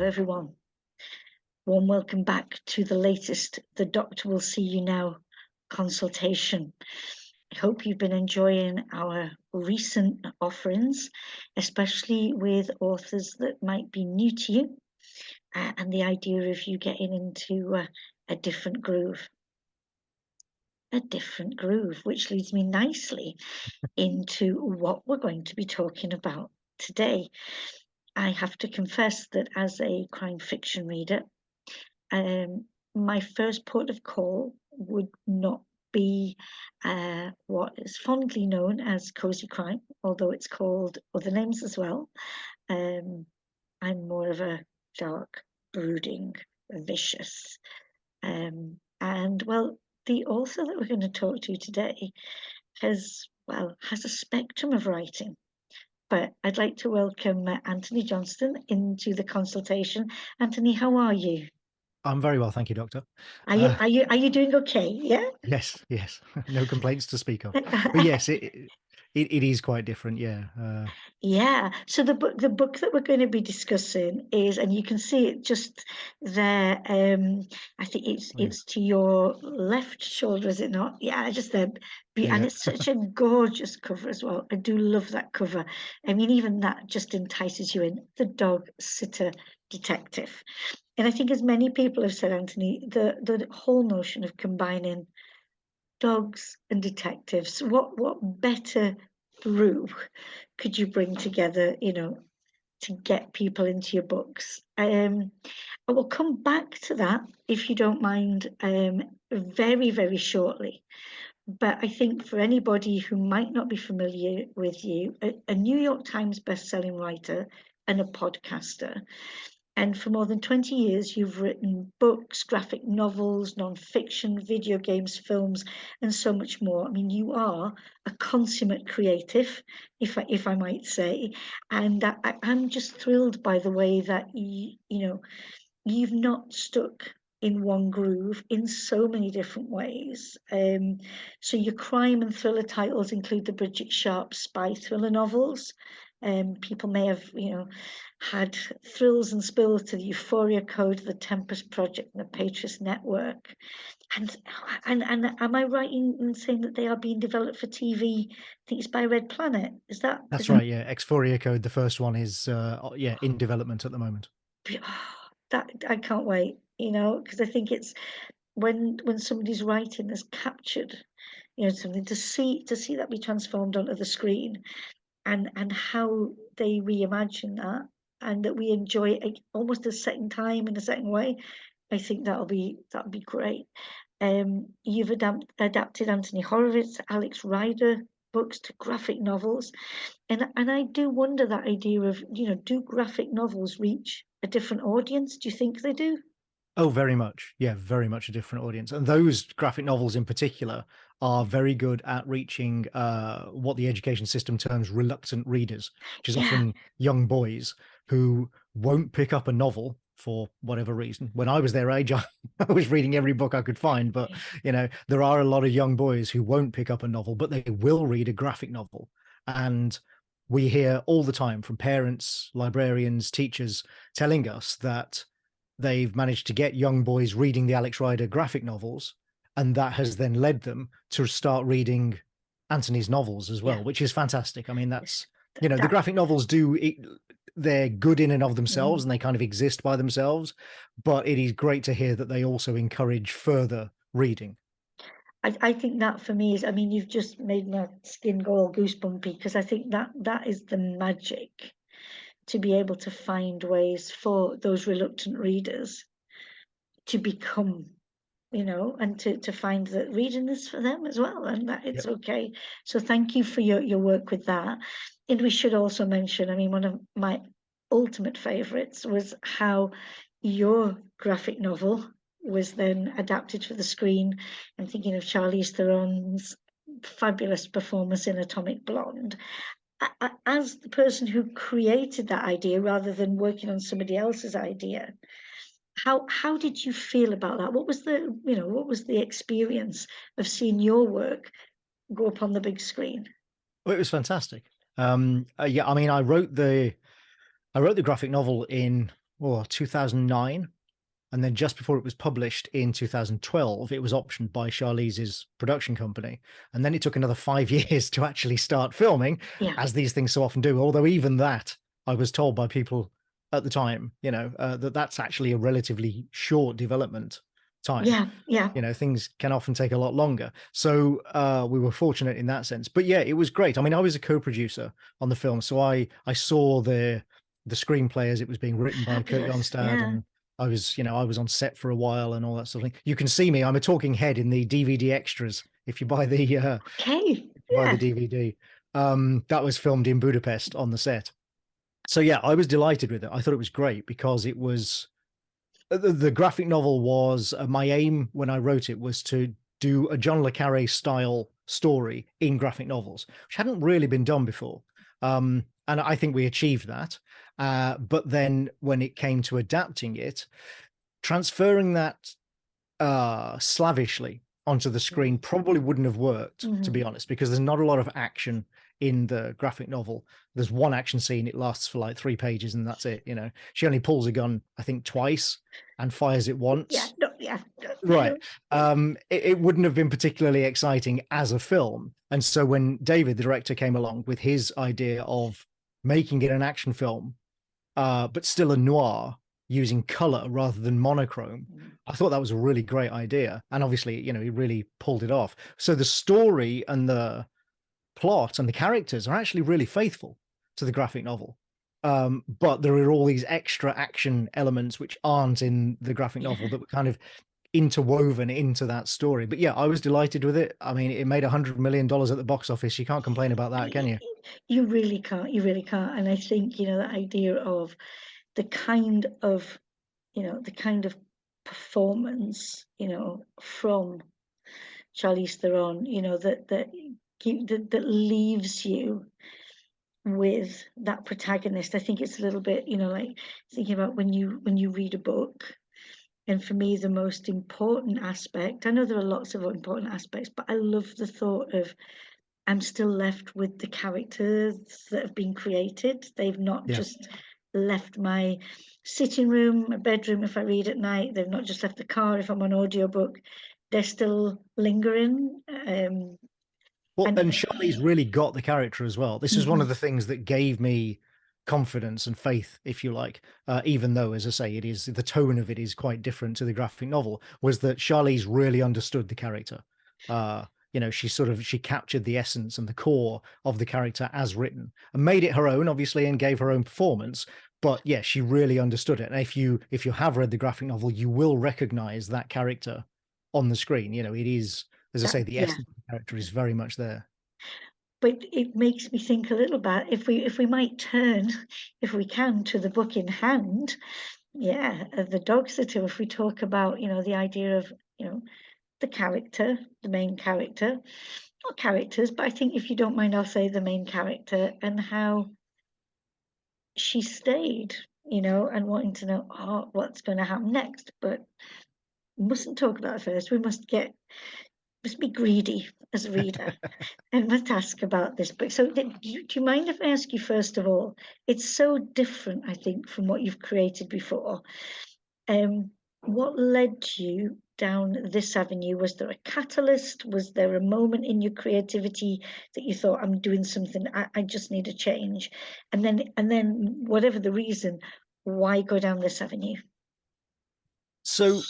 everyone. Warm welcome back to the latest The Doctor Will See You Now consultation. I hope you've been enjoying our recent offerings, especially with authors that might be new to you, and the idea of you getting into a different groove. A different groove, which leads me nicely into what we're going to be talking about today. I have to confess that as a crime fiction reader, my first port of call would not be what is fondly known as cozy crime, although it's called other names as well. I'm more of a dark, brooding, vicious. And well, the author that we're going to talk to today has a spectrum of writing. But I'd like to welcome Antony Johnston into the consultation. Antony, how are you? I'm very well, thank you, Doctor. Are you doing okay? Yeah. Yes, no complaints to speak of. But yes, it is quite different. Yeah, Yeah. So the book that we're going to be discussing is, and you can see it just there. I think it's to your left shoulder, is it not? Yeah, just there. And yeah. it's such a gorgeous cover as well. I do love that cover. I mean, even that just entices you in. The Dog Sitter Detective. And I think, as many people have said, Antony, the whole notion of combining dogs and detectives, what better brew could you bring together, to get people into your books? I will come back to that, if you don't mind, very, very shortly. But I think for anybody who might not be familiar with you, a New York Times best-selling writer and a podcaster, and for more than 20 years, you've written books, graphic novels, non-fiction, video games, films, and so much more. I mean, you are a consummate creative, if I might say. And I'm just thrilled by the way that you've not stuck in one groove in so many different ways. So your crime and thriller titles include the Bridget Sharp spy thriller novels. People may have, had thrills and spills to the Euphoria Code, the Tempest Project, and the Patriot Network. And am I right in saying that they are being developed for TV? I think it's by Red Planet. Is that? That's right. Yeah, Euphoria Code, the first one, is in development at the moment. That I can't wait. Because I think it's when somebody's writing has captured, something, to see that be transformed onto the screen, and how they reimagine that, and that we enjoy it almost a second time in a second way. I think that'll be great. You've adapted Anthony Horowitz, Alex Rider books to graphic novels, and I do wonder, that idea of, do graphic novels reach a different audience? Do you think they do? Oh, very much. Yeah, very much a different audience. And those graphic novels in particular are very good at reaching what the education system terms reluctant readers, which is Yeah. often young boys who won't pick up a novel for whatever reason. When I was their age, I was reading every book I could find. But, there are a lot of young boys who won't pick up a novel, but they will read a graphic novel. And we hear all the time from parents, librarians, teachers telling us that they've managed to get young boys reading the Alex Rider graphic novels, and that has then led them to start reading Antony's novels as well, Yeah. which is fantastic. I mean, that's, the That. graphic novels they're good in and of themselves, and they kind of exist by themselves, but it is great to hear that they also encourage further reading. I think that, for me, is, I mean, you've just made my skin go all goosebumpy, because I think that is the magic, to be able to find ways for those reluctant readers to become, and to find that reading is for them as well, and that it's okay. So thank you for your work with that. And we should also mention, I mean, one of my ultimate favorites was how your graphic novel was then adapted for the screen. I'm thinking of Charlize Theron's fabulous performance in Atomic Blonde. As the person who created that idea rather than working on somebody else's idea, how did you feel about that? What was the experience of seeing your work go up on the big screen? Well, it was fantastic. I mean, I wrote the graphic novel in 2009. And then just before it was published in 2012, it was optioned by Charlize's production company. And then it took another 5 years to actually start filming, Yeah. as these things so often do. Although even that, I was told by people at the time, that that's actually a relatively short development time. Yeah. Yeah. Things can often take a lot longer. So we were fortunate in that sense. But yeah, it was great. I mean, I was a co-producer on the film, so I saw the screenplay as it was being written by Kurt Fabulous. Jonstad, Yeah. and I was on set for a while and all that sort of thing. You can see me. I'm a talking head in the DVD extras. If you buy the Okay. buy the Yeah. DVD, that was filmed in Budapest on the set. So yeah, I was delighted with it. I thought it was great because it was the graphic novel was my aim when I wrote it was to do a John le Carré style story in graphic novels, which hadn't really been done before. And I think we achieved that. But then when it came to adapting it, transferring that slavishly onto the screen probably wouldn't have worked, to be honest, because there's not a lot of action in the graphic novel. There's one action scene, it lasts for like 3 pages, and that's it. She only pulls a gun, I think, twice and fires it once. Yeah. No, yeah. Right. It wouldn't have been particularly exciting as a film. And so when David, the director, came along with his idea of making it an action film, but still a noir, using color rather than monochrome, I thought that was a really great idea. And obviously, he really pulled it off. So the story and the plot and the characters are actually really faithful to the graphic novel. But there are all these extra action elements which aren't in the graphic novel that were kind of interwoven into that story. But yeah, I was delighted with it. I mean, it made $100 million at the box office. You can't complain about that, can you? You really can't. You really can't. And I think, the idea of the kind of, the kind of performance, from Charlize Theron, that leaves you with that protagonist. I think it's a little bit, like thinking about when you read a book. And for me, the most important aspect, I know there are lots of important aspects, but I love the thought of I'm still left with the characters that have been created. They've not just left my sitting room, my bedroom if I read at night. They've not just left the car if I'm on audiobook. They're still lingering. Well, and Charlize really got the character as well. This is one of the things that gave me confidence and faith, if you like, even though, as I say, the tone of it is quite different to the graphic novel, was that Charlize really understood the character. She captured the essence and the core of the character as written and made it her own, obviously, and gave her own performance. But yeah, she really understood it. And if you have read the graphic novel, you will recognize that character on the screen. It is, as I say, the essence of the character is very much there. But it makes me think a little about if we might turn, if we can, to the book in hand. The dog sitter. If we talk about, the idea of, the character, the main character, not characters, but I think if you don't mind, I'll say the main character and how she stayed, and wanting to know, what's going to happen next. But we mustn't talk about it first. We must be greedy as a reader and must ask about this book. So do you mind if I ask you, first of all, it's so different, I think, from what you've created before. What led you down this avenue? Was there a catalyst? Was there a moment in your creativity that you thought, I'm doing something, I just need a change? And then whatever the reason, why go down this avenue? So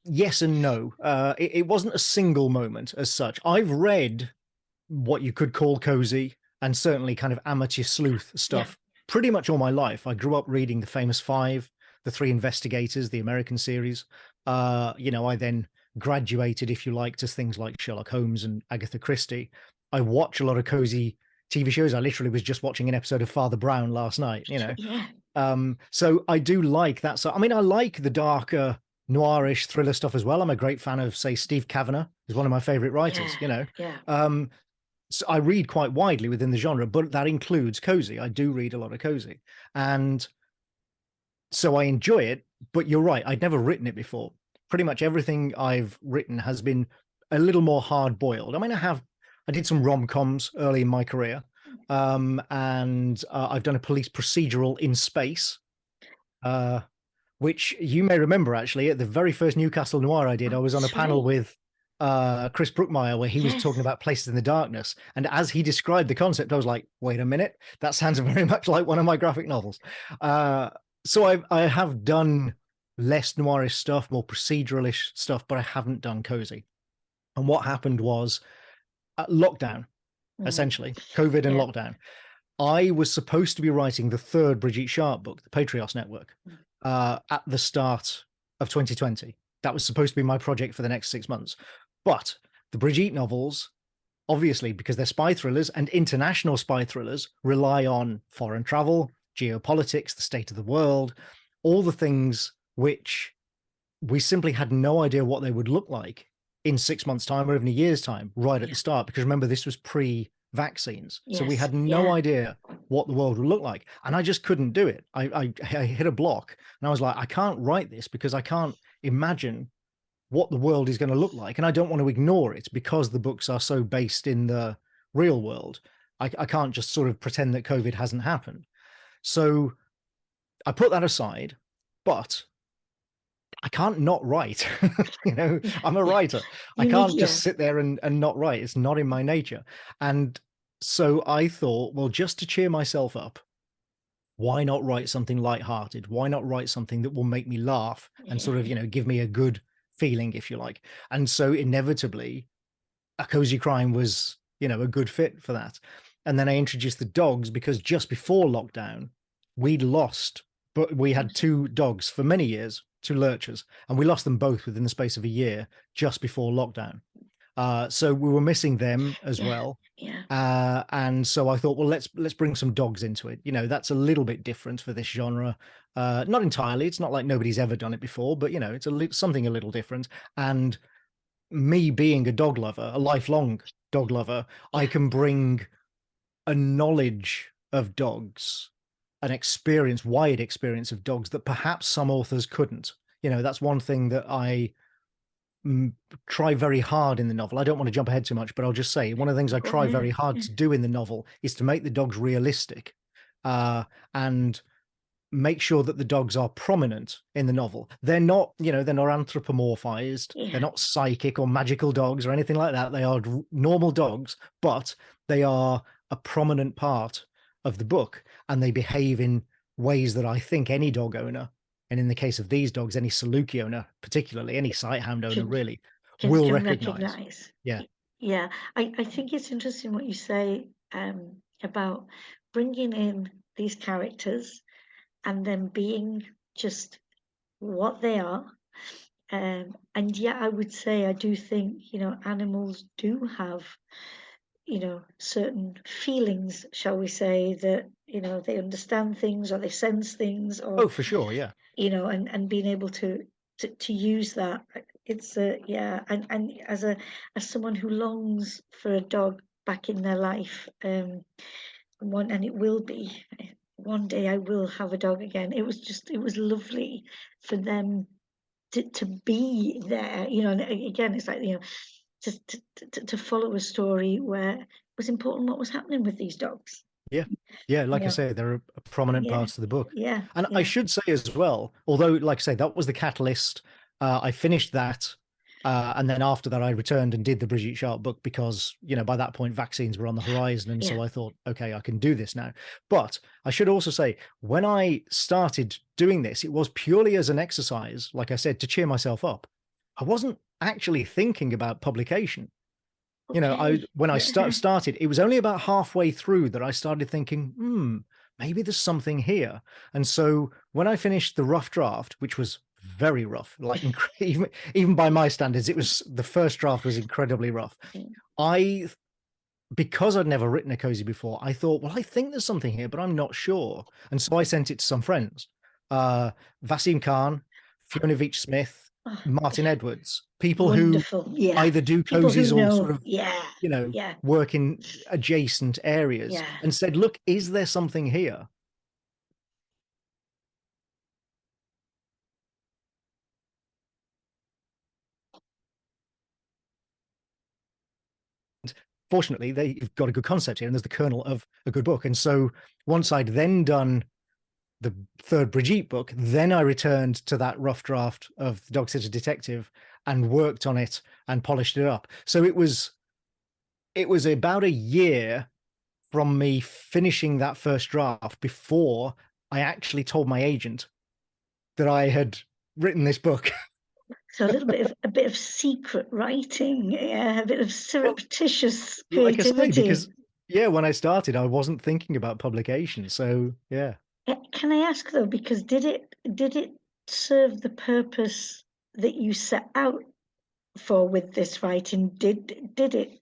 yes and no. It wasn't a single moment as such. I've read what you could call cozy and certainly kind of amateur sleuth stuff pretty much all my life. I grew up reading the Famous Five, the Three Investigators, the American series. I then graduated, if you like, to things like Sherlock Holmes and Agatha Christie. I watch a lot of cozy TV shows. I literally was just watching an episode of Father Brown last night, So I do like that. So, I mean, I like the darker noirish thriller stuff as well. I'm a great fan of, say, Steve Kavanagh is one of my favorite writers, So I read quite widely within the genre, but that includes cozy. I do read a lot of cozy. And so I enjoy it, but you're right. I'd never written it before. Pretty much everything I've written has been a little more hard boiled. I mean, I did some rom-coms early in my career. And I've done a police procedural in space. which you may remember actually at the very first Newcastle Noir I did. I was on a panel with Chris Brookmeyer where he was talking about Places in the Darkness. And as he described the concept, I was like, wait a minute, that sounds very much like one of my graphic novels. So I have done less noirish stuff, more proceduralish stuff, but I haven't done cozy. And what happened was lockdown, essentially, COVID and lockdown. I was supposed to be writing the third Brigitte Sharp book, The Patrios Network, at the start of 2020. That was supposed to be my project for the next 6 months. But the Brigitte novels, obviously, because they're spy thrillers and international spy thrillers, rely on foreign travel, geopolitics, the state of the world, all the things which we simply had no idea what they would look like in 6 months' time or even a year's time, right at the start. Because remember, this was pre-vaccines. So we had no idea what the world would look like. And I just couldn't do it. I hit a block and I was like, I can't write this because I can't imagine what the world is going to look like. And I don't want to ignore it because the books are so based in the real world. I can't just sort of pretend that COVID hasn't happened. So I put that aside, but I can't not write. You know, I'm a writer. I can't just sit there and not write. It's not in my nature. And so I thought, well, just to cheer myself up, why not write something lighthearted? Why not write something that will make me laugh and sort of, you know, give me a good feeling, if you like? And so inevitably, A Cozy Crime was, you know, a good fit for that. And then I introduced the dogs because just before lockdown, we'd lost, but we had 2 dogs for many years, 2 lurchers, and we lost them both within the space of a year just before lockdown. So we were missing them as well. And so I thought, well, let's bring some dogs into it. You know, that's a little bit different for this genre. Not entirely. It's not like nobody's ever done it before, but you know, it's something a little different. And me being a dog lover, a lifelong dog lover, I can bring a knowledge of dogs, an experience, wide experience of dogs that perhaps some authors couldn't. You know, that's one thing that I try very hard in the novel. I don't want to jump ahead too much, but I'll just say one of the things I try very hard to do in the novel is to make the dogs realistic and make sure that the dogs are prominent in the novel. They're not, you know, they're not anthropomorphized. They're not psychic or magical dogs or anything like that. They are normal dogs, but they are a prominent part of the book and they behave in ways that I think any dog owner, and in the case of these dogs, any Saluki owner, particularly any Sighthound owner really, will recognize. Yeah. I think it's interesting what you say about bringing in these characters and them being just what they are. And yeah, I would say I do think, you know, animals do have, you know, certain feelings, shall we say, that, you know, they understand things or they sense things or, oh, for sure, yeah, you know, and being able to use that, it's and as someone who longs for a dog back in their life, and it will be one day I will have a dog again. It was lovely for them to be there, you know. And again, it's like, you know, just to follow a story where it was important what was happening with these dogs. Yeah, like I say, they're a prominent part of the book. And I should say as well, although, like I say, that was the catalyst. I finished that. And then after that, I returned and did the Brigitte Sharp book because, you know, by that point, vaccines were on the horizon. And so I thought, okay, I can do this now. But I should also say, when I started doing this, it was purely as an exercise, like I said, to cheer myself up. I wasn't actually thinking about publication. You know, when I started, it was only about halfway through that I started thinking, maybe there's something here. And so when I finished the rough draft, which was very rough, like even by my standards, the first draft was incredibly rough. Because I'd never written a cozy before, I thought, well, I think there's something here, but I'm not sure. And so I sent it to some friends, Vasim Khan, Fiona Veitch-Smith, Martin Edwards, people who either do cozies or sort of, you know, work in adjacent areas, and said, look, is there something here? Fortunately, they've got a good concept here and there's the kernel of a good book. And so once I'd then done the third Brigitte book, then I returned to that rough draft of The Dog Sitter Detective and worked on it and polished it up. So it was about a year from me finishing that first draft before I actually told my agent that I had written this book. So a bit of secret writing, a bit of surreptitious Like I say, creativity. because when I started, I wasn't thinking about publication. So yeah. Can I ask though, because did it serve the purpose that you set out for with this writing? Did it,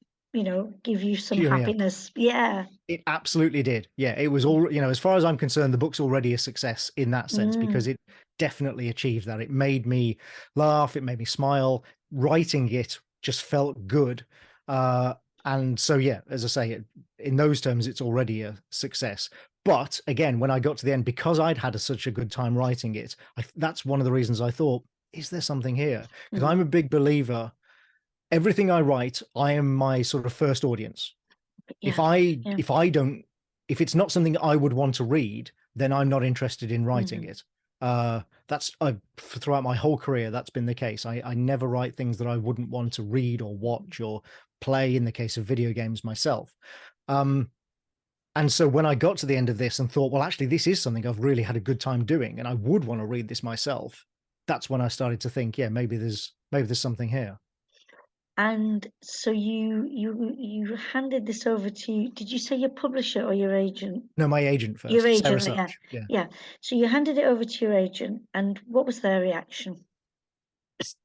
give you some Yeah. happiness? Yeah. It absolutely did. Yeah, it was all, as far as I'm concerned, the book's already a success in that sense because it definitely achieved that. It made me laugh, it made me smile. Writing it just felt good. And so, yeah, as I say, in those terms, it's already a success. But again, when I got to the end, because I'd had such a good time writing it, that's one of the reasons I thought, is there something here? Because I'm a big believer. Everything I write, I am my sort of first audience. If it's not something I would want to read, then I'm not interested in writing it. That's throughout my whole career, that's been the case. I never write things that I wouldn't want to read or watch or play in the case of video games myself. And so when I got to the end of this and thought, well, actually, this is something I've really had a good time doing, and I would want to read this myself, that's when I started to think, yeah, maybe there's something here. And so you handed this over to, did you say your publisher or your agent? No, my agent first. Your agent, Sarah Such. yeah. So you handed it over to your agent, and what was their reaction?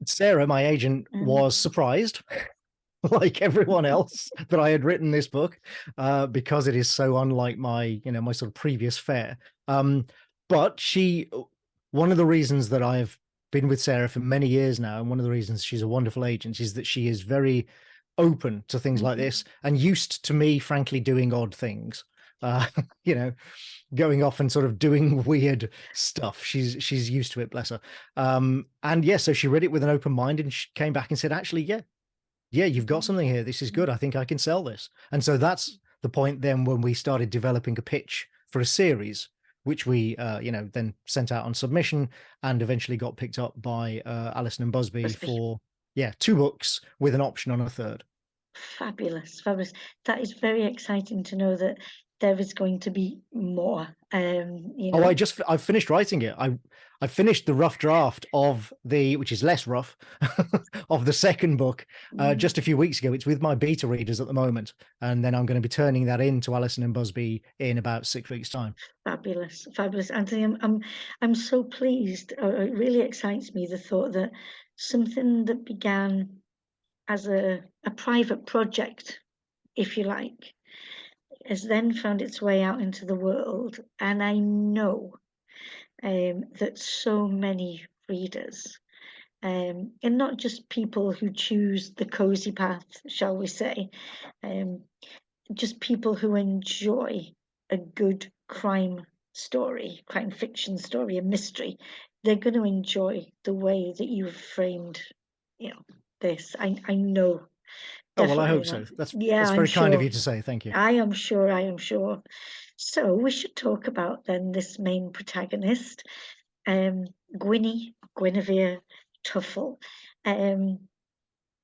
Sarah, my agent, was surprised, like everyone else, that I had written this book, because it is so unlike my, my sort of previous fare. But one of the reasons that I've been with Sarah for many years now, and one of the reasons she's a wonderful agent, is that she is very open to things like this and used to me, frankly, doing odd things. Going off and sort of doing weird stuff. She's used to it, bless her. And yeah, so she read it with an open mind and she came back and said, actually, yeah, you've got something here. This is good. I think I can sell this. And so that's the point then when we started developing a pitch for a series, which we, then sent out on submission and eventually got picked up by Alison and Busby for, 2 books with an option on a third. Fabulous. That is very exciting to know that there is going to be more. I've finished writing it. I finished the rough draft of which is less rough, of the second book just a few weeks ago. It's with my beta readers at the moment, and then I'm going to be turning that in to Alison and Busby in about 6 weeks' time. Fabulous, Anthony. I'm so pleased. It really excites me, the thought that something that began as a private project, if you like, has then found its way out into the world. And I know that so many readers, and not just people who choose the cozy path, shall we say, just people who enjoy a good crime fiction story, a mystery, they're going to enjoy the way that you've framed, this. I know. Oh, well, I hope so. That's very kind of you to say. Thank you. I am sure. So we should talk about then this main protagonist, Guinevere Tuffle.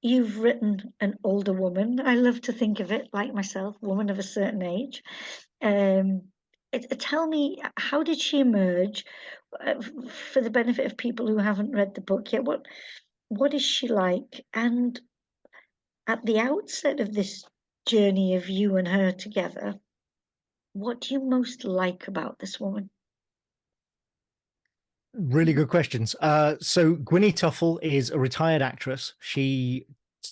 You've written an older woman. I love to think of it like myself, woman of a certain age. Tell me, how did she emerge? For the benefit of people who haven't read the book yet, what is she like? And at the outset of this journey of you and her together, what do you most like about this woman? Really good questions. So Gwynnie Tuffle is a retired actress. She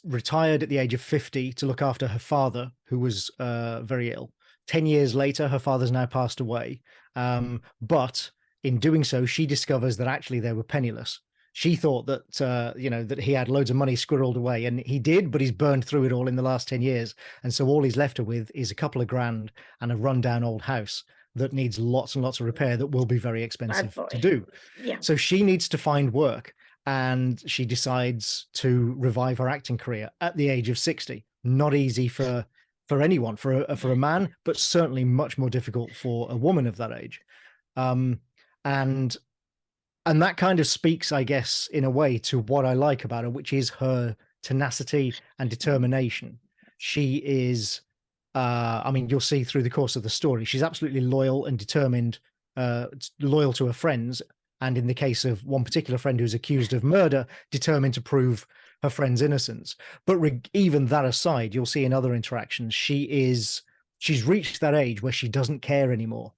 retired at the age of 50 to look after her father, who was very ill. 10 years later, her father's now passed away. But in doing so, she discovers that actually they were penniless. She thought that, that he had loads of money squirreled away, and he did, but he's burned through it all in the last 10 years. And so all he's left her with is a couple of grand and a rundown old house that needs lots and lots of repair that will be very expensive to do. Yeah. So she needs to find work, and she decides to revive her acting career at the age of 60. Not easy for anyone, for a man, but certainly much more difficult for a woman of that age. and that kind of speaks, I guess, in a way to what I like about her, which is her tenacity and determination. She is, I mean, you'll see through the course of the story, she's absolutely loyal and determined, loyal to her friends. And in the case of one particular friend who's accused of murder, determined to prove her friend's innocence. But even that aside, you'll see in other interactions, she's reached that age where she doesn't care anymore.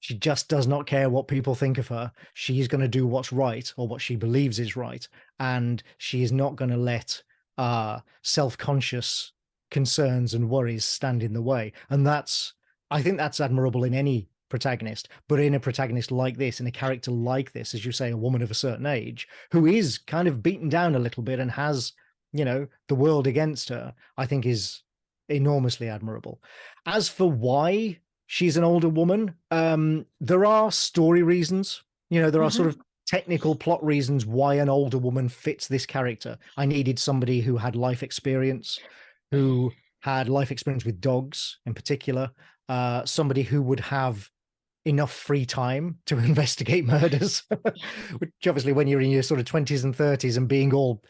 She just does not care what people think of her. She's going to do what's right, or what she believes is right. And she is not going to let self-conscious concerns and worries stand in the way. And I think that's admirable in any protagonist, but in a protagonist like this, in a character like this, as you say, a woman of a certain age, who is kind of beaten down a little bit and has, the world against her, I think is enormously admirable. As for why she's an older woman, there are story reasons. There are sort of technical plot reasons why an older woman fits this character. I needed somebody who had life experience, with dogs in particular, somebody who would have enough free time to investigate murders, which obviously when you're in your sort of 20s and 30s and being all,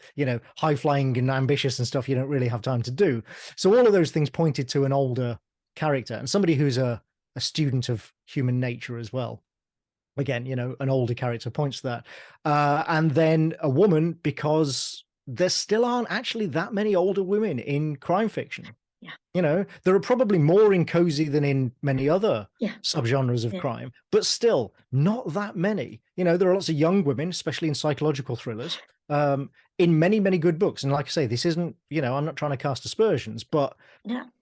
high flying and ambitious and stuff, you don't really have time to do. So all of those things pointed to an older character, and somebody who's a student of human nature as well. Again, an older character points to that. And then a woman, because there still aren't actually that many older women in crime fiction. Yeah. There are probably more in cozy than in many other subgenres of crime, but still not that many. There are lots of young women, especially in psychological thrillers, in many, many good books. And like I say, this isn't, I'm not trying to cast aspersions, but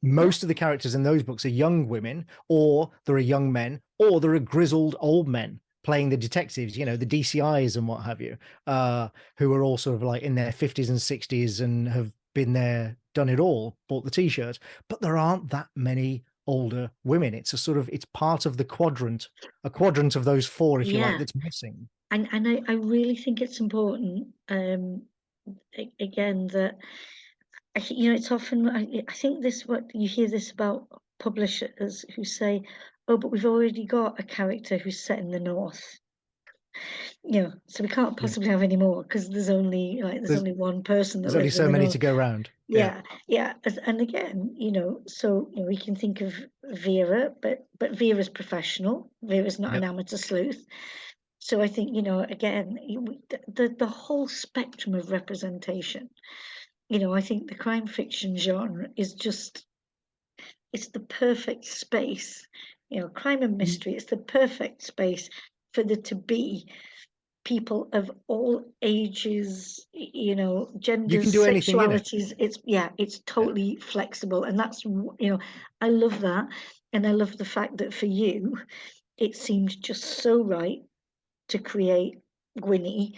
most of the characters in those books are young women, or there are young men, or there are grizzled old men playing the detectives, the DCIs and what have you, who are all sort of like in their 50s and 60s and have been there, done it all, bought the t-shirt. But there aren't that many older women. It's it's part of a quadrant of those four, if you like, that's missing. And I really think it's important, again, that it's often, I think what you hear this about publishers who say, oh, but we've already got a character who's set in the north, so we can't possibly have any more, because there's only only one person that there's only lives so in the many north. to go around. And again, so we can think of Vera, but Vera's professional. Vera's not an amateur sleuth. So I think, again, the whole spectrum of representation, I think the crime fiction genre is just, it's the perfect space, crime and mystery, it's the perfect space for there to be people of all ages, genders, you can do anything sexualities. It's totally flexible. And that's, I love that. And I love the fact that for you, it seemed just so right to create Gwynnie,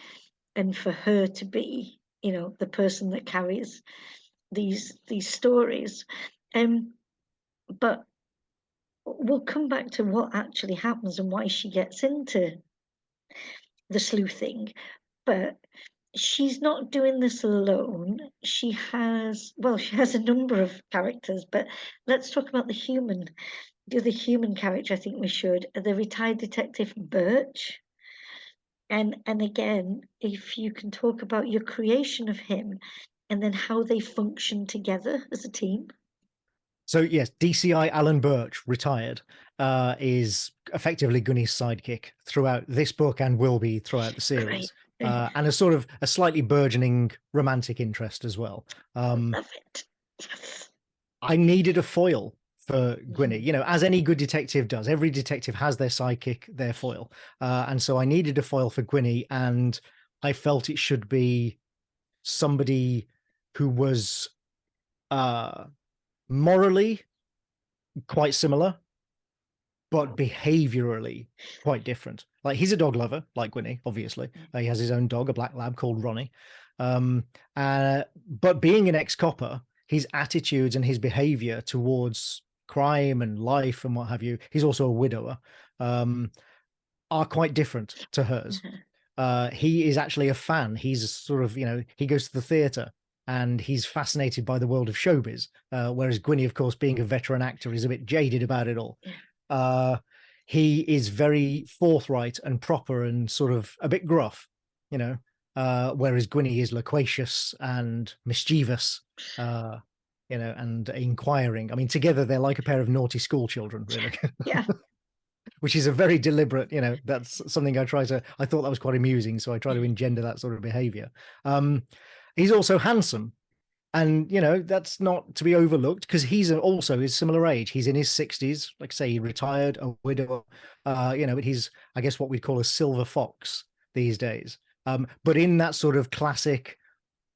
and for her to be, the person that carries these stories. But we'll come back to what actually happens and why she gets into the sleuthing. But she's not doing this alone. She has a number of characters, but let's talk about the other human character. I think we should, the retired detective Birch. And again, if you can talk about your creation of him and then how they function together as a team. So yes, DCI Alan Birch, retired, is effectively Gunny's sidekick throughout this book and will be throughout the series. And a slightly burgeoning romantic interest as well. Love it. Yes. I needed a foil for Gwynnie, as any good detective does. Every detective has their sidekick, their foil. And so I needed a foil for Gwynnie, and I felt it should be somebody who was morally quite similar, but behaviorally quite different. Like, he's a dog lover, like Gwynnie, obviously. He has his own dog, a black lab called Ronnie. But being an ex-copper, his attitudes and his behavior towards crime and life and what have you, he's also a widower, are quite different to hers. He is actually a fan. He's sort of, he goes to the theatre and he's fascinated by the world of showbiz. Whereas Gwynnie, of course, being a veteran actor, is a bit jaded about it all. he is very forthright and proper and sort of a bit gruff, you know, whereas Gwynny is loquacious and mischievous, you know, and inquiring. I mean, together they're like a pair of naughty school children, really. Yeah. Which is a very deliberate, you know, that's something I thought that was quite amusing. So I try to engender that sort of behavior. He's also handsome. And, you know, that's not to be overlooked because he's also his similar age. He's in his 60s, like say, he retired, a widow, you know, but he's, I guess, what we'd call a silver fox these days. But in that sort of classic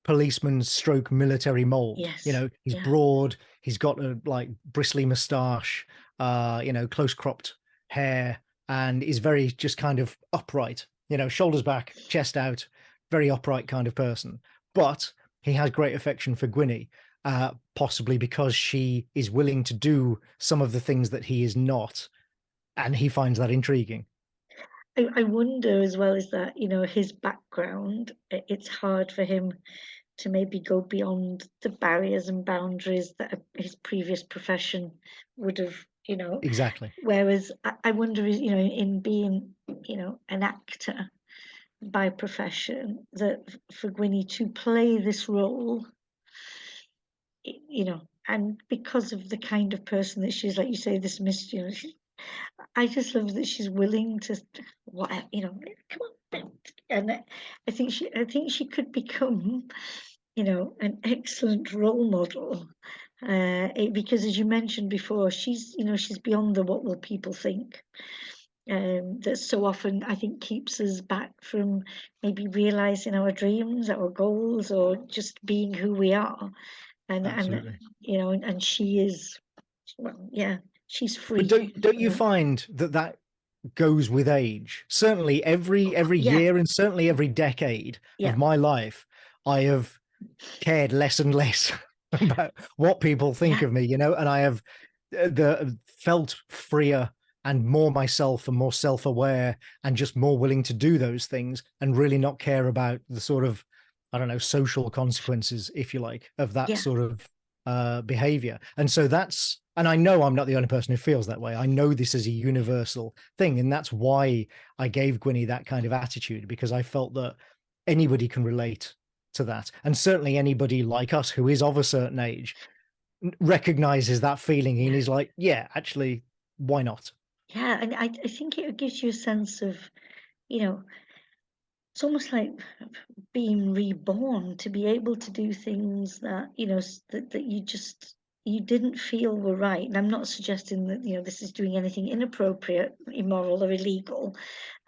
policeman stroke military mold, Yes. You know, he's broad, he's got a like bristly moustache, you know, close cropped hair, and is very just kind of upright, you know, shoulders back, chest out, very upright kind of person. But he has great affection for Gwynny, possibly because she is willing to do some of the things that he is not, and he finds that intriguing. I wonder as well, is that, you know, his background, it's hard for him to maybe go beyond the barriers and boundaries that his previous profession would have, you know. Exactly. Whereas I wonder, you know, in being, you know, an actor by profession, that for Gwynny to play this role, you know, and because of the kind of person that she is, like you say, this mystery, you know, I just love that she's willing to, whatever, you know, come on. And I think she could become, you know, an excellent role model, because as you mentioned before, she's, you know, she's beyond the what will people think. That so often I think keeps us back from maybe realizing our dreams, our goals, or just being who we are. Absolutely. And you know, and she is, well, yeah, she's free. But don't you find that goes with age? Certainly every year and certainly every decade of my life, I have cared less and less about what people think of me, you know, and I have felt freer and more myself and more self-aware and just more willing to do those things and really not care about the sort of, I don't know, social consequences, if you like, of that sort of behavior. And so that's, and I know I'm not the only person who feels that way. I know this is a universal thing. And that's why I gave Gwynny that kind of attitude, because I felt that anybody can relate to that. And certainly anybody like us who is of a certain age recognizes that feeling and is like, yeah, actually, why not? Yeah, and I think it gives you a sense of, you know, it's almost like being reborn, to be able to do things that, you know, that you didn't feel were right. And I'm not suggesting that, you know, this is doing anything inappropriate, immoral, or illegal.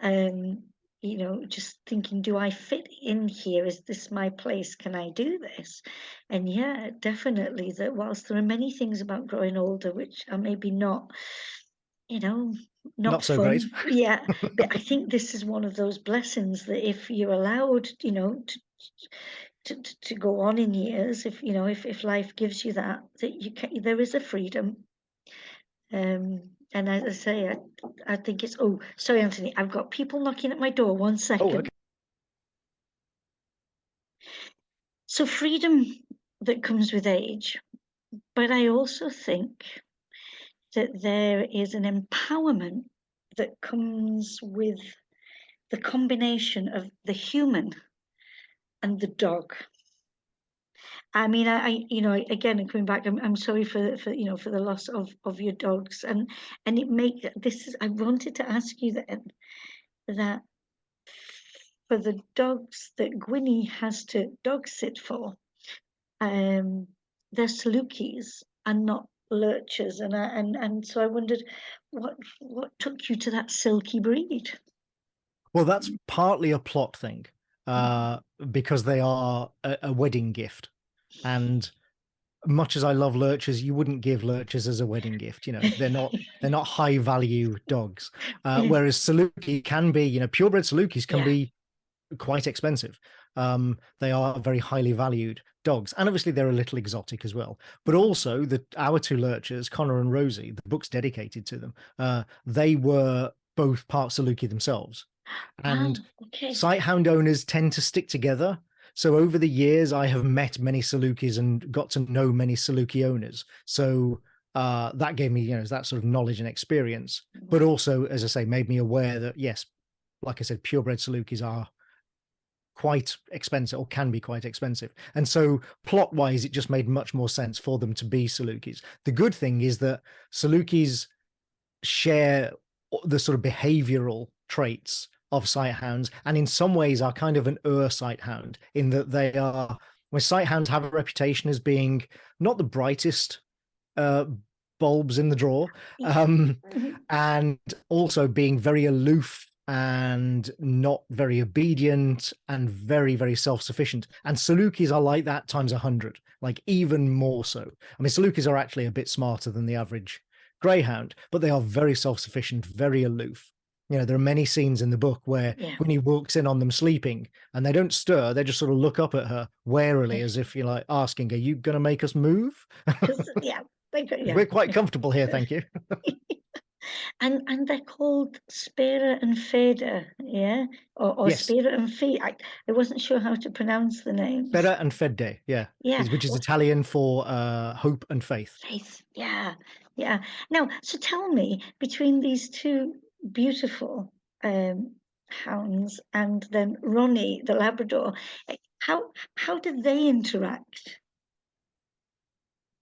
You know, just thinking, do I fit in here? Is this my place? Can I do this? And yeah, definitely that whilst there are many things about growing older which are maybe not, you know, not so fun. great. Yeah, but I think this is one of those blessings that if you're allowed, you know, to go on in years, if you know, if life gives you that you can, there is a freedom. And as I say, I think it's, oh, sorry, Anthony, I've got people knocking at my door. 1 second. Oh, okay. So freedom that comes with age, but I also think that there is an empowerment that comes with the combination of the human and the dog. I mean, I you know, again, coming back, I'm sorry for you know, for the loss of your dogs, and it make this is, I wanted to ask you that for the dogs that Gwynny has to dog sit for, they're Salukis and not lurchers, and so I wondered what took you to that silky breed. Well, that's partly a plot thing, because they are a wedding gift. And much as I love lurchers, you wouldn't give lurchers as a wedding gift. You know, they're not high value dogs. Whereas Saluki can be, you know, purebred Salukis can be quite expensive. They are very highly valued dogs, and obviously they're a little exotic as well. But also our two lurchers, Connor and Rosie, the book's dedicated to them. They were both part Saluki themselves, and sighthound owners tend to stick together. So over the years, I have met many Salukis and got to know many Saluki owners. So that gave me, that sort of knowledge and experience, but also, as I say, made me aware that, yes, like I said, purebred Salukis are quite expensive, or can be quite expensive. And so plot wise, it just made much more sense for them to be Salukis. The good thing is that Salukis share the sort of behavioral traits of sighthounds, and in some ways are kind of an sighthound, in that they are, when sighthounds have a reputation as being not the brightest bulbs in the drawer, and also being very aloof and not very obedient and very, very self-sufficient. And Salukis are like that times 100, like even more so. I mean, Salukis are actually a bit smarter than the average greyhound, but they are very self-sufficient, very aloof. There are many scenes in the book where Gwynnie walks in on them sleeping and they don't stir. They just sort of look up at her warily, as if you're like asking, are you going to make us move? We're quite comfortable here, thank you. And they're called Spera and Feda, or yes. Spera and Fee. I wasn't sure how to pronounce the names. Spera and Fede, which is Italian for hope and faith. Faith, yeah. Now, so tell me, between these two beautiful hounds and then Ronnie, the Labrador, how did they interact?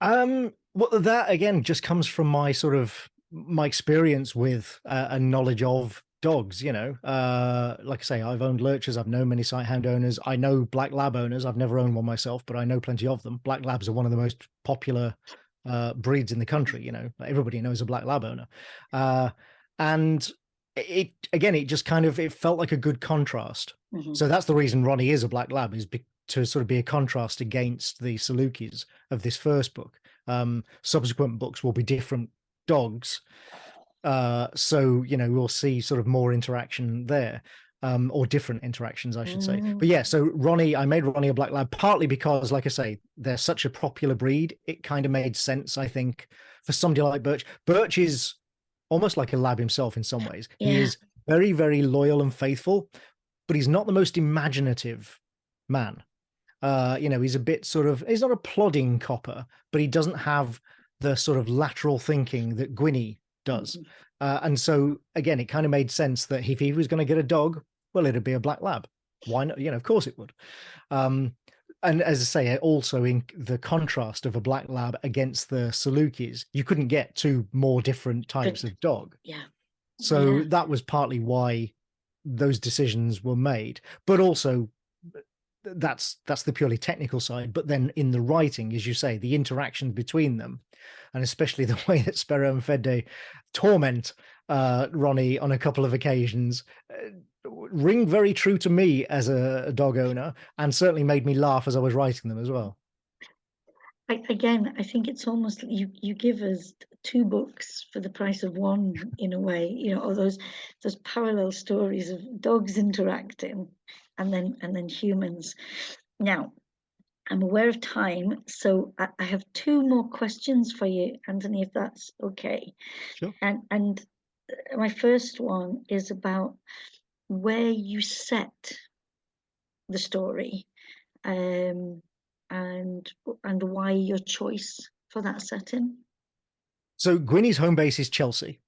Well, that again just comes from my experience with and knowledge of dogs. Like I say, I've owned lurchers, I've known many sighthound owners, I know black lab owners. I've never owned one myself, but I know plenty of them. Black labs are one of the most popular breeds in the country. Everybody knows a black lab owner, and it just kind of, it felt like a good contrast. So that's the reason Ronnie is a black lab, is to sort of be a contrast against the Salukis of this first book. Subsequent books will be different dogs, so we'll see sort of more interaction there, or different interactions, I should say. But yeah, so I made Ronnie a black lab partly because, like I say, they're such a popular breed. It kind of made sense, I think, for somebody like Birch. Birch is almost like a lab himself in some ways. He is very, very loyal and faithful, but he's not the most imaginative man. He's a bit he's not a plodding copper, but he doesn't have the sort of lateral thinking that Gwynnie does. And so again, it kind of made sense that if he was going to get a dog, well, it'd be a black lab. Why not? Of course it would. And as I say, also in the contrast of a black lab against the Salukis, you couldn't get two more different types of dog. So that was partly why those decisions were made. But also, that's the purely technical side. But then in the writing, as you say, the interaction between them, and especially the way that Spera and Fede torment Ronnie on a couple of occasions, ring very true to me as a dog owner, and certainly made me laugh as I was writing them as well. I think it's almost you give us two books for the price of one, in a way, or those parallel stories of dogs interacting and then humans. Now, I'm aware of time, so I have two more questions for you, Anthony, if that's okay. Sure. And my first one is about where you set the story, and why your choice for that setting. So Gwynnie's home base is Chelsea,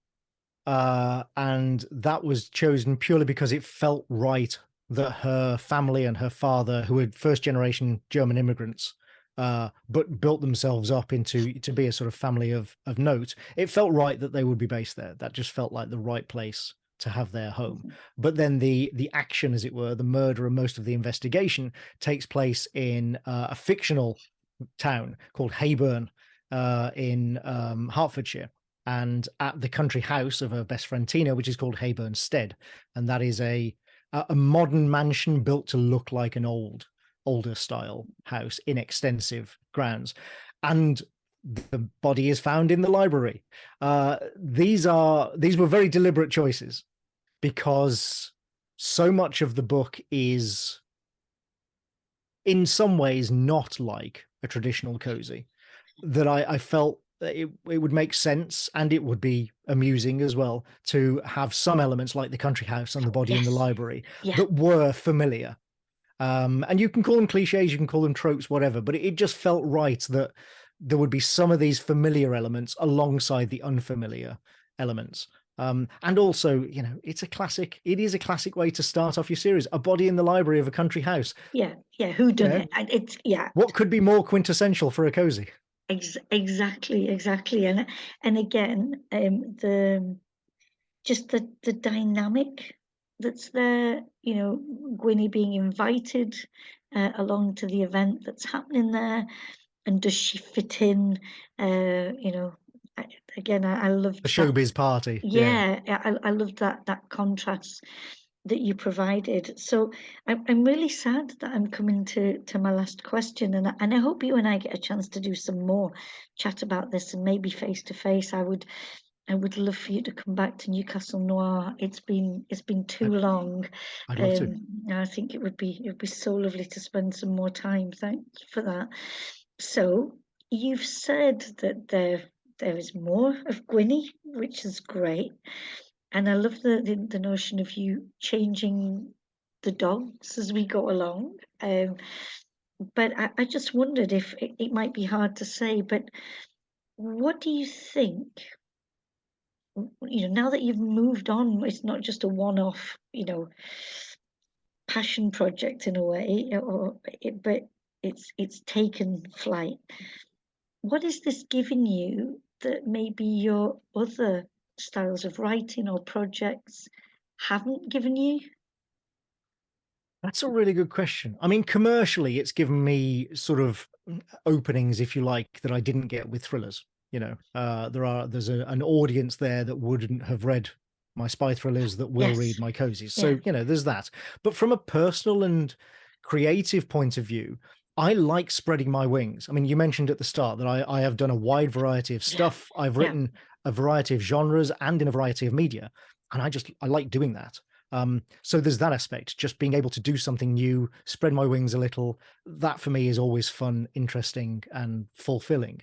and that was chosen purely because it felt right that her family and her father, who were first-generation German immigrants, but built themselves up to be a sort of family of note, it felt right that they would be based there. That just felt like the right place to have their home. But then the action, as it were, the murder and most of the investigation takes place in a fictional town called Hayburn in Hertfordshire, and at the country house of her best friend Tina, which is called Hayburn Stead. And that is a modern mansion built to look like an older style house in extensive grounds. And the body is found in the library. These were very deliberate choices, because so much of the book is in some ways not like a traditional cozy, that I felt that it would make sense, and it would be amusing as well, to have some elements like the country house and the body in the library that were familiar. And you can call them cliches, you can call them tropes, whatever, but it just felt right that there would be some of these familiar elements alongside the unfamiliar elements. And also, you know, it is a classic way to start off your series, a body in the library of a country house. Yeah, who done it? And it's what could be more quintessential for a cozy? Exactly. And again, the dynamic that's there, you know, Gwynny being invited along to the event that's happening there, and does she fit in? You know, I love The showbiz party. Yeah, I love that contrast that you provided. So I'm really sad that I'm coming to my last question, and I hope you and I get a chance to do some more chat about this, and maybe face to face. I would love for you to come back to Newcastle Noir. It's been too long. I'd love to. I think it would be so lovely to spend some more time. Thanks for that. So you've said that there is more of Gwynny, which is great. And I love the notion of you changing the dogs as we go along. But I just wondered if it might be hard to say, but what do you think? You know, now that you've moved on, it's not just a one-off, you know, passion project in a way, but it's taken flight. What is this giving you that maybe your other styles of writing or projects haven't given you? That's a really good question. I mean, commercially, it's given me sort of openings, if you like, that I didn't get with thrillers. You know, there's an audience there that wouldn't have read my spy thrillers that will read my cozies. So, you know, there's that. But from a personal and creative point of view, I like spreading my wings. I mean, you mentioned at the start that I have done a wide variety of stuff. I've written a variety of genres and in a variety of media. And I like doing that. So there's that aspect, just being able to do something new, spread my wings a little. That for me is always fun, interesting, and fulfilling.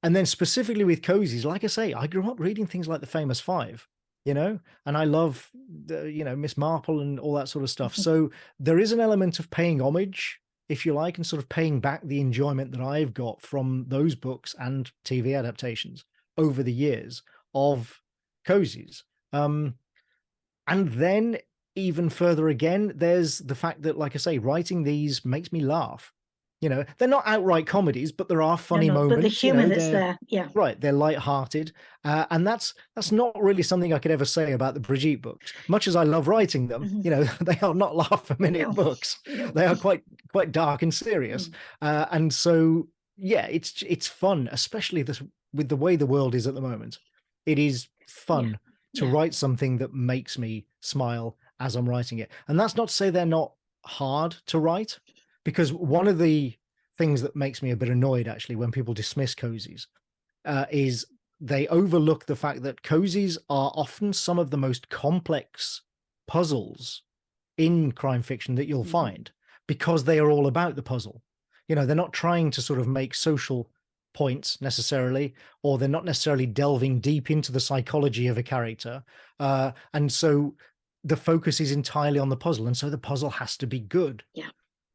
And then specifically with cozies, like I say, I grew up reading things like The Famous Five, you know, and I love, you know, Miss Marple and all that sort of stuff. So there is an element of paying homage, if you like, and sort of paying back the enjoyment that I've got from those books and TV adaptations over the years of cozies. And then even further again, there's the fact that, like I say, writing these makes me laugh. You know, they're not outright comedies, but there are funny moments. But the humor that's there, right. They're light-hearted, and that's not really something I could ever say about the Brigitte books. Much as I love writing them, you know, they are not laugh-a-minute books. They are quite dark and serious, and so yeah, it's fun, especially with the way the world is at the moment. It is fun to write something that makes me smile as I'm writing it, and that's not to say they're not hard to write. Because one of the things that makes me a bit annoyed, actually, when people dismiss cozies, is they overlook the fact that cozies are often some of the most complex puzzles in crime fiction that you'll find, because they are all about the puzzle. You know, they're not trying to sort of make social points necessarily, or they're not necessarily delving deep into the psychology of a character. And so the focus is entirely on the puzzle. And so the puzzle has to be good.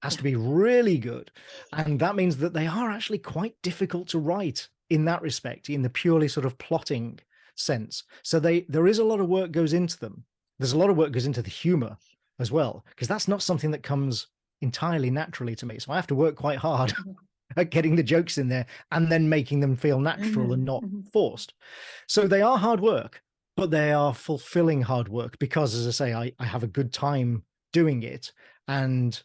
Has to be really good. And that means that they are actually quite difficult to write in that respect, in the purely sort of plotting sense. So there is a lot of work goes into them. There's a lot of work goes into the humor as well, because that's not something that comes entirely naturally to me. So I have to work quite hard at getting the jokes in there and then making them feel natural and not forced. So they are hard work, but they are fulfilling hard work because, as I say, I have a good time doing it, and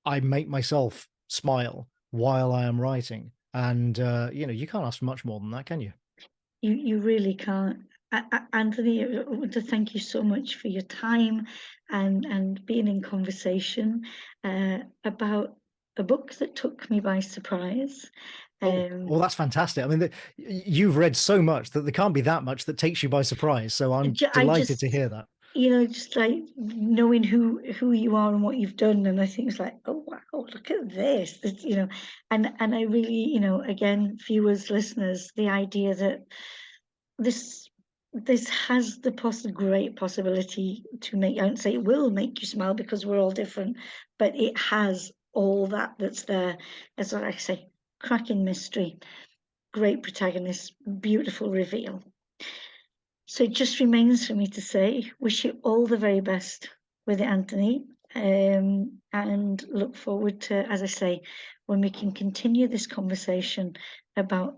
I make myself smile while I am writing. And, you know, you can't ask for much more than that, can you? You really can't. Anthony, I want to thank you so much for your time and being in conversation about a book that took me by surprise. Well, that's fantastic. I mean, you've read so much that there can't be that much that takes you by surprise. So I'm delighted to hear that. You know, just like knowing who you are and what you've done, and I think it's like, oh wow, look at this, you know, and I really, you know, again, viewers, listeners, the idea that this has the great possibility to make, I don't say it will make you smile because we're all different, but it has all that's there, as I say, cracking mystery, great protagonist, beautiful reveal. So it just remains for me to say, wish you all the very best with it, Anthony, and look forward to, as I say, when we can continue this conversation about,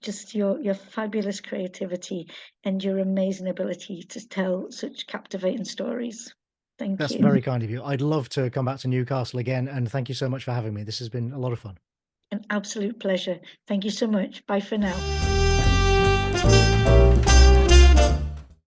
just your fabulous creativity and your amazing ability to tell such captivating stories. Thank That's you. very kind of you. I'd love to come back to Newcastle again, and thank you so much for having me. This has been a lot of fun. An absolute pleasure. Thank you so much. Bye for now.